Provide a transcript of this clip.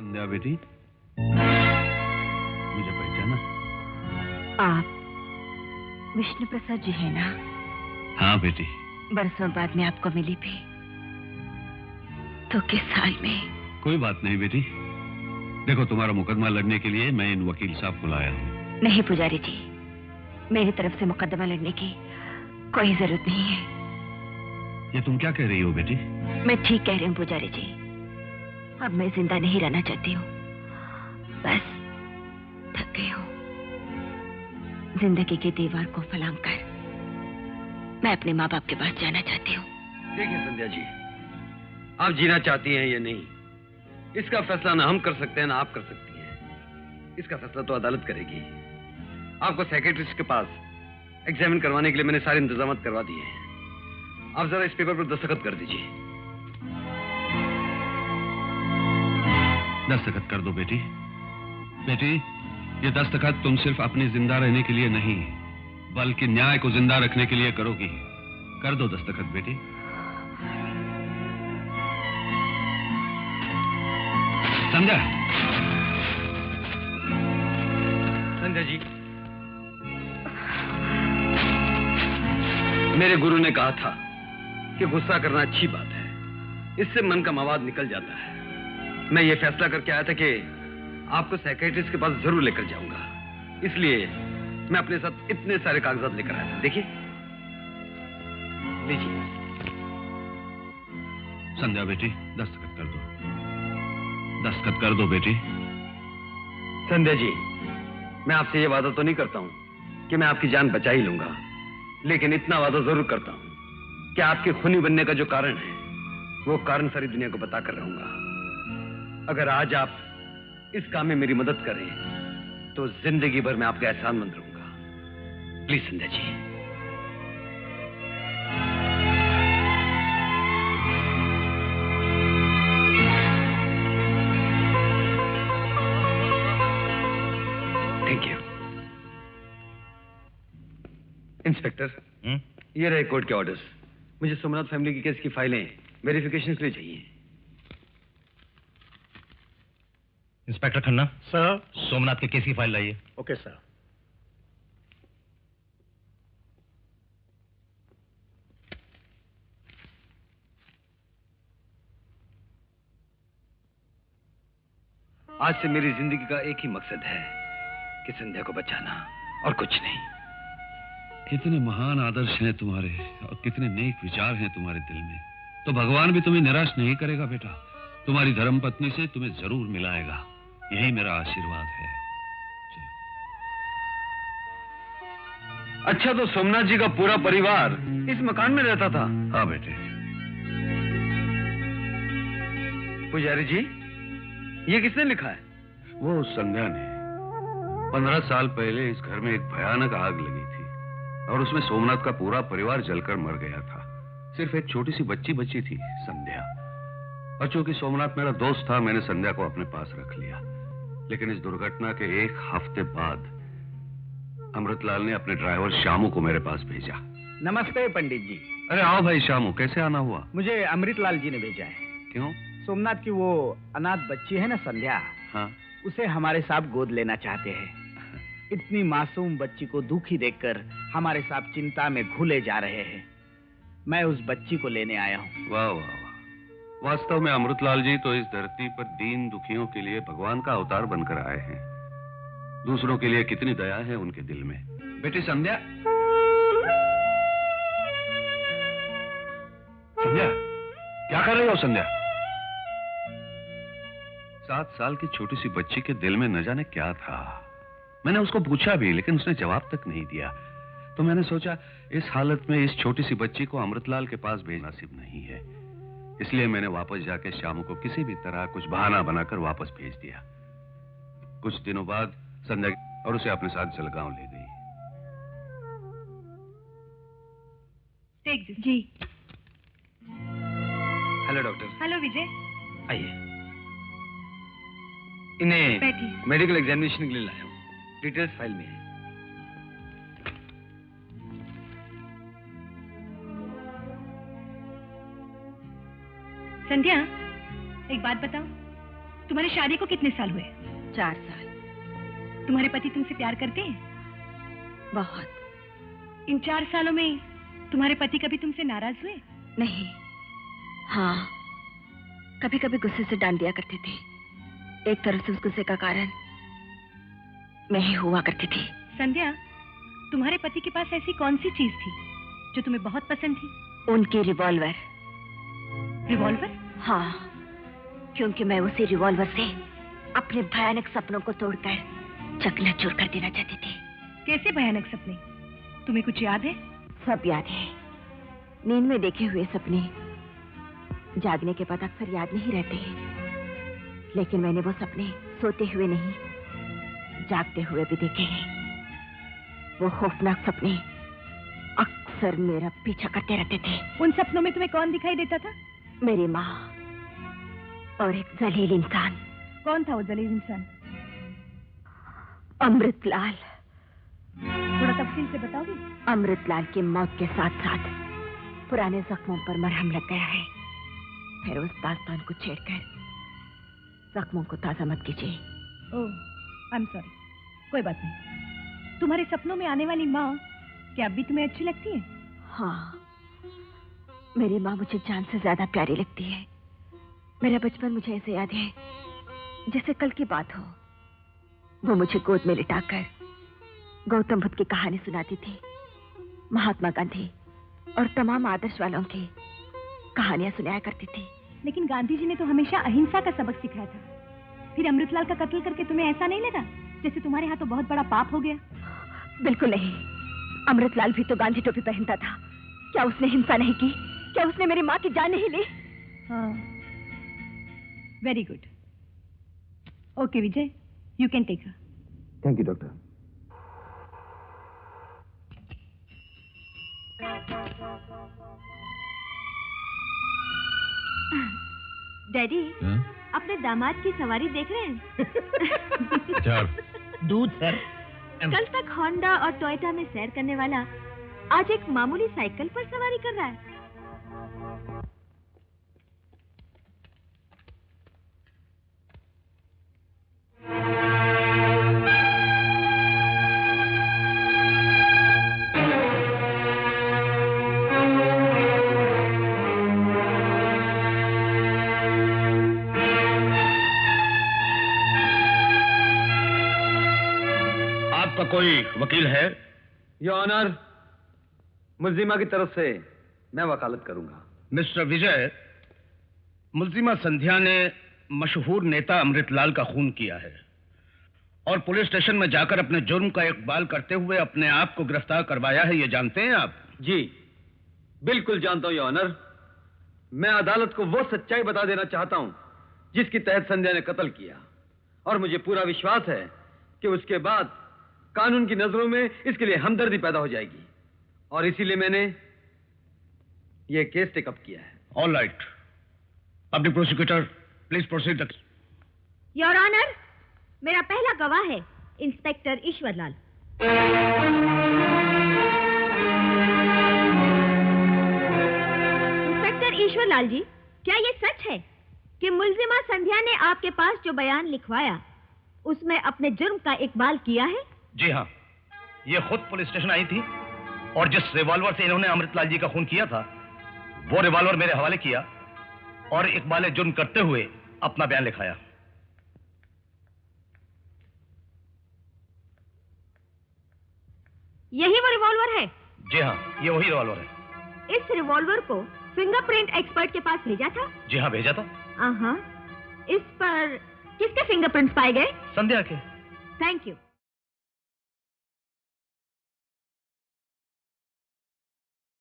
संध्या बेटी, मुझे पहचाना? आप विष्णु प्रसाद जी है ना? हाँ बेटी। बरसों बाद में आपको मिली भी, तो किस हाल में? कोई बात नहीं बेटी, देखो तुम्हारा मुकदमा लड़ने के लिए मैं इन वकील साहब को लाया हूँ। नहीं पुजारी जी, मेरी तरफ से मुकदमा लड़ने की कोई जरूरत नहीं है। ये तुम क्या कह रही हो बेटी? मैं ठीक कह रही हूँ पुजारी जी, अब मैं जिंदा नहीं रहना चाहती हूँ, बस थक गई हूँ। जिंदगी की दीवार को फलांग कर मैं अपने माँ बाप के पास जाना चाहती हूँ। देखिए संध्या जी, आप जीना चाहती हैं या नहीं, इसका फैसला ना हम कर सकते हैं ना आप कर सकती हैं। इसका फैसला तो अदालत करेगी। आपको साइकियाट्रिस्ट के पास एग्जामिन करवाने के लिए मैंने सारे इंतजाम करवा दिए हैं। आप जरा इस पेपर पर दस्तखत कर दीजिए। दस्तखत कर दो बेटी। बेटी, ये दस्तखत तुम सिर्फ अपने जिंदा रहने के लिए नहीं, बल्कि न्याय को जिंदा रखने के लिए करोगी। कर दो दस्तखत बेटी। संध्या। संध्या जी, मेरे गुरु ने कहा था कि गुस्सा करना अच्छी बात है, इससे मन का मवाद निकल जाता है। मैं ये फैसला करके आया था कि आपको साइकियाट्रिस्ट के पास जरूर लेकर जाऊंगा, इसलिए मैं अपने साथ इतने सारे कागजात लेकर आया था। देखिए, लीजिए। संध्या बेटी, दस्तखत कर दो। दस्तखत कर दो बेटी। संध्या जी, मैं आपसे ये वादा तो नहीं करता हूं कि मैं आपकी जान बचा ही लूंगा, लेकिन इतना वादा जरूर करता हूं कि आपके खूनी बनने का जो कारण है, वो कारण सारी दुनिया को बताकर रहूंगा। अगर आज आप इस काम में मेरी मदद करें, तो जिंदगी भर मैं आपका एहसानमंद रहूंगा। Please Sandhya ji. Thank you. Inspector, ये रहे कोर्ट के ऑर्डर्स। मुझे सोमनाथ फैमिली की केस की फाइलें वेरिफिकेशन के लिए चाहिए। इंस्पेक्टर खन्ना। सर। सोमनाथ के केस की फाइल लाइए। Okay sir. आज से मेरी जिंदगी का एक ही मकसद है कि संध्या को बचाना, और कुछ नहीं। कितने महान आदर्श हैं तुम्हारे, और कितने नेक विचार हैं तुम्हारे दिल में, तो भगवान भी तुम्हें निराश नहीं करेगा बेटा। तुम्हारी धर्मपत्नी से तुम्हें जरूर मिलाएगा, यही मेरा आशीर्वाद है। अच्छा, तो सोमनाथ जी का पूरा परिवार इस मकान में रहता था? हाँ बेटे। पुजारी जी, ये किसने लिखा है? वो संध्या ने। 15 साल पहले इस घर में एक भयानक आग लगी थी, और उसमें सोमनाथ का पूरा परिवार जलकर मर गया था। सिर्फ एक छोटी सी बच्ची बची थी, संध्या। और चूंकि सोमनाथ मेरा दोस्त था, मैंने संध्या को अपने पास रख लिया। लेकिन इस दुर्घटना के एक हफ्ते बाद अमृतलाल ने अपने ड्राइवर श्यामू को मेरे पास भेजा। नमस्ते पंडित जी। अरे आओ भाई श्यामू, कैसे आना हुआ? मुझे अमृतलाल जी ने भेजा है। क्यों? सोमनाथ की वो अनाथ बच्ची है ना संध्या, हाँ, उसे हमारे साथ गोद लेना चाहते हैं। इतनी मासूम बच्ची को दुखी देखकर हमारे साथ चिंता में घुले जा रहे हैं। मैं उस बच्ची को लेने आया हूँ। वाह वाह वाह। वास्तव में अमृतलाल जी तो इस धरती पर दीन दुखियों के लिए भगवान का अवतार बनकर आए हैं। दूसरों के लिए कितनी दया है उनके दिल में। बेटी संध्या। संध्या, क्या कर रही हो संध्या? 7 साल की छोटी सी बच्ची के दिल में न जाने क्या था। मैंने उसको पूछा भी, लेकिन उसने जवाब तक नहीं दिया। तो मैंने सोचा इस हालत में इस छोटी सी बच्ची को अमृतलाल के पास भेजना नसीब नहीं है, इसलिए मैंने वापस जाके श्यामू को किसी भी तरह कुछ बहाना बनाकर वापस भेज दिया। कुछ दिनों बाद संध्या और उसे अपने साथ जलगांव ले गई। जी। Hello doctor. हेलो विजय। आइए। इन्हें बैठिए। मेडिकल एग्जामिनेशन के लिए लाया हूँ। डिटेल्स फाइल में है। संध्या, एक बात बताओ, तुम्हारी शादी को कितने साल हुए? 4 साल। तुम्हारे पति तुमसे प्यार करते हैं? बहुत। इन 4 सालों में तुम्हारे पति कभी तुमसे नाराज हुए? नहीं। हाँ, कभी कभी गुस्से से डांट दिया करते थे। एक तरफ से उस गुस्से का कारण मैं ही हुआ करती थी। संध्या, तुम्हारे पति के पास ऐसी कौन सी चीज थी जो तुम्हें बहुत पसंद थी? उनकी रिवॉल्वर। रिवॉल्वर? हाँ, क्योंकि मैं उसी रिवॉल्वर से अपने भयानक सपनों को तोड़कर चकनाचूर कर देना चाहती थी। कैसे भयानक सपने? तुम्हें कुछ याद है? सब याद है। नींद में देखे हुए सपने जागने के बाद अक्सर याद नहीं रहते हैं, लेकिन मैंने वो सपने सोते हुए नहीं, जागते हुए भी देखे हैं। वो खौफनाक सपने अक्सर मेरा पीछा करते रहते थे। उन सपनों में तुम्हें कौन दिखाई देता था? मेरी माँ और एक जलील इंसान। कौन था वो जलील इंसान? अमृतलाल। थोड़ा तफसील से बताओगे? अमृतलाल की मौत के साथ साथ पुराने जख्मों पर मरहम लग गया है। फिर उस दास्तान को छेड़कर जख्मों को ताजा मत कीजिए। ओह, आई एम सॉरी। कोई बात नहीं। तुम्हारे सपनों में आने वाली माँ क्या अब भी तुम्हें अच्छी लगती है? हाँ, मेरी माँ मुझे जान से ज्यादा प्यारी लगती है। मेरा बचपन मुझे ऐसे याद है जैसे कल की बात हो। वो मुझे गोद में लिटाकर गौतम बुद्ध की कहानी सुनाती थी, महात्मा गांधी और तमाम आदर्श वालों की कहानियां सुनाया करती थी। लेकिन गांधी जी ने तो हमेशा अहिंसा का सबक सिखाया था। फिर अमृतलाल का कत्ल करके तुम्हें ऐसा नहीं लगा जैसे तुम्हारे हाथों बहुत बड़ा पाप हो गया? बिल्कुल नहीं। अमृतलाल भी तो गांधी टोपी पहनता था। क्या उसने हिंसा नहीं की? क्या उसने मेरी माँ की जान नहीं ली? हाँ, very good. Okay Vijay, you can take her. Thank you doctor. Daddy, अपने दामाद की सवारी देख रहे हैं? दूध सर। कल तक होंडा और टोयोटा में सैर करने वाला आज एक मामूली साइकिल पर सवारी कर रहा है। कोई वकील है? योर ऑनर, मुल्जिमा की तरफ से मैं वकालत करूंगा। मिस्टर विजय, मुल्जिमा संध्या ने मशहूर नेता अमृतलाल का खून किया है और पुलिस स्टेशन में जाकर अपने जुर्म का इकबाल करते हुए अपने आप को गिरफ्तार करवाया है। ये जानते हैं आप? जी बिल्कुल जानता हूं योर ऑनर। मैं अदालत को वो सच्चाई बता देना चाहता हूं जिसके तहत संध्या ने कत्ल किया, और मुझे पूरा विश्वास है कि उसके बाद कानून की नजरों में इसके लिए हमदर्दी पैदा हो जाएगी, और इसीलिए मैंने यह केस टेकअप किया है। All right, public prosecutor please proceed. Your honour, मेरा पहला गवाह है इंस्पेक्टर ईश्वरलाल। इंस्पेक्टर ईश्वरलाल जी, क्या ये सच है कि मुल्जिमा संध्या ने आपके पास जो बयान लिखवाया उसमें अपने जुर्म का इकबाल किया है? जी हाँ, ये खुद पुलिस स्टेशन आई थी और जिस रिवॉल्वर से इन्होंने अमृतलाल जी का खून किया था वो रिवॉल्वर मेरे हवाले किया और इकबाल जुर्म करते हुए अपना बयान लिखाया। यही वो रिवॉल्वर है? जी हाँ, ये वही रिवॉल्वर है। इस रिवॉल्वर को फिंगरप्रिंट एक्सपर्ट के पास भेजा था? जी हाँ, भेजा था। इस पर किसके फिंगरप्रिंट्स पाए गए? संध्या के। Thank you.